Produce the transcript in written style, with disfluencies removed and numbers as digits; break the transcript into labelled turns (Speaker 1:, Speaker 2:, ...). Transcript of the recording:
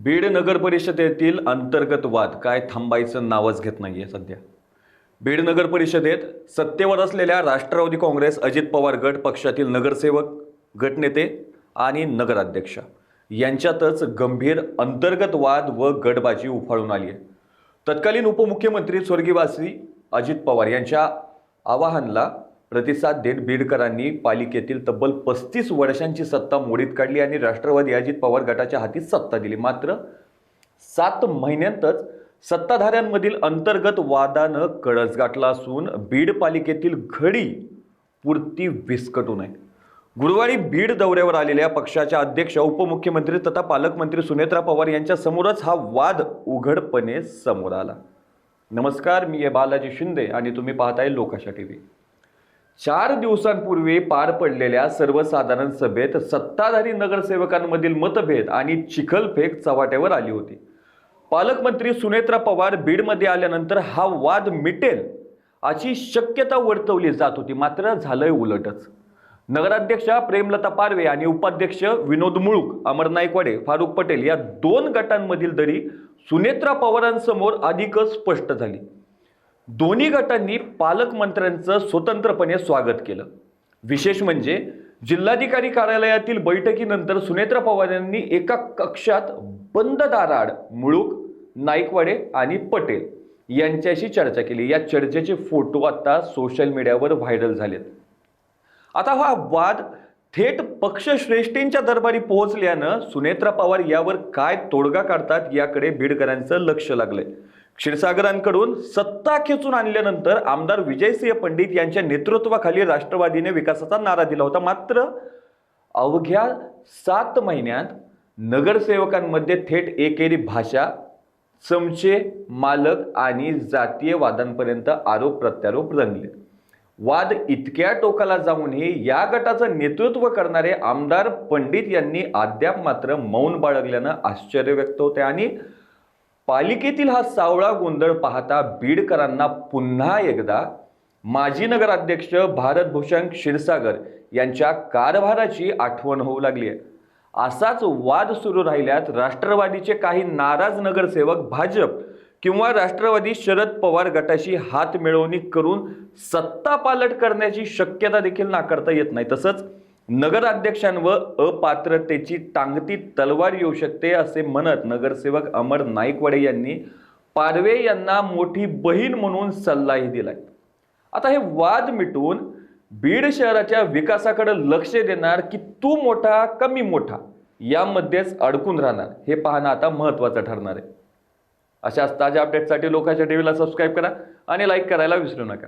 Speaker 1: बीड नगर परिषदेतील अंतर्गत वाद काय थांबायचं नावच घेत नाहीये सध्या। बीड नगर परिषदेत सत्तेवर असलेल्या राष्ट्रवादी काँग्रेस अजित पवार गट पक्षातील नगरसेवक, गटनेते आणि नगराध्यक्ष यांच्यातच गंभीर अंतर्गत वाद व गटबाजी उफाळून आली आहे। तत्कालीन उपमुख्यमंत्री स्वर्गीय अजित पवार यांच्या आवाहनाला प्रतिसाद देत बीडकरांनी पालिकेतील तब्बल 35 वर्षांची सत्ता मोडीत काढली आणि राष्ट्रवादी अजित पवार गटाच्या हाती सत्ता दिली। मात्र 7 महिन्यांतच सत्ताधाऱ्यांमधील अंतर्गत वादानं कळस गाठला असून बीड पालिकेतील घडी पुरती विस्कटून आहे। गुरुवारी बीड दौऱ्यावर आलेल्या पक्षाच्या अध्यक्ष, उपमुख्यमंत्री तथा पालकमंत्री सुनेत्रा पवार यांच्या समोरच हा वाद उघडपणे समोर आला। नमस्कार, मी बालाजी शिंदे आणि तुम्ही पाहताय लोकाशा टीव्ही। 4 दिवसांपूर्वी पार पडलेल्या सर्वसाधारण सभेत सत्ताधारी नगरसेवकांमधील मतभेद आणि चिखलफेक चव्हाट्यावर आली होती। पालकमंत्री सुनेत्रा पवार बीडमध्ये आल्यानंतर हा वाद मिटेल अशी शक्यता वर्तवली जात होती, मात्र झालंय उलटच। नगराध्यक्षा प्रेमलता पारवे आणि उपाध्यक्ष विनोद मुळूक, अमर नाईकवाडे, फारुख पटेल या 2 गटांमधील दरी सुनेत्रा पवारांसमोर अधिकच स्पष्ट झाली। दोन्ही गटांनी पालकमंत्र्यांचं स्वतंत्रपणे स्वागत केलं। विशेष म्हणजे जिल्हाधिकारी कार्यालयातील बैठकीनंतर सुनेत्रा पवार यांनी एका कक्षात बंद दाराआड मुळूक, नाईकवाडे आणि पटेल यांच्याशी चर्चा केली। या चर्चेचे फोटो आता सोशल मीडियावर व्हायरल झालेत। आता हा वाद थेट पक्षश्रेष्ठींच्या दरबारी पोहोचल्यानं सुनेत्रा पवार यावर काय तोडगा काढतात याकडे बीडकरांचं लक्ष लागलंय। क्षीरसागरांकडून सत्ता खेचून आणल्यानंतर आमदार विजयसिंह पंडित यांच्या नेतृत्वाखाली राष्ट्रवादीने विकासाचा नारा दिला होता। मात्र अवघ्या 7 महिन्यात नगरसेवकांमध्ये थेट एकेरी भाषा, चमचे, मालक आणि जातीय वादांपर्यंत आरोप प्रत्यारोप रंगले। वाद इतक्या टोकाला जाऊनही या गटाचं नेतृत्व करणारे आमदार पंडित यांनी अद्याप मात्र मौन बाळगल्यानं आश्चर्य व्यक्त होते आणि पालिकेतील हा सावळा गोंधळ पाहता बीडकरांना पुन्हा एकदा माजी नगराध्यक्ष भारतभूषण क्षीरसागर यांच्या कारभाराची आठवण होऊ लागली आहे। असाच वाद सुरू राहिल्यात राष्ट्रवादीचे काही नाराज नगरसेवक भाजप किंवा राष्ट्रवादी शरद पवार गटाशी हात मिळवणी करून सत्ता पालट करण्याची शक्यता देखील नाकारता येत नाही। तसंच नगराध्यक्षांवर अपात्रतेची टांगती तलवार येऊ शकते असे म्हणत नगरसेवक अमर नाईकवाडे यांनी पारवे यांना मोठी बहीण म्हणून सल्लाही दिलाय। आता हे वाद मिटून बीड शहराच्या विकासाकडे लक्ष देणार की तू मोठा कमी मोठा यामध्येच अडकून राहणार हे पाहणं आता महत्त्वाचं ठरणार आहे। अशाच ताज्या अपडेटसाठी लोकाशा टीव्हीला सबस्क्राईब करा आणि लाईक करायला विसरू नका।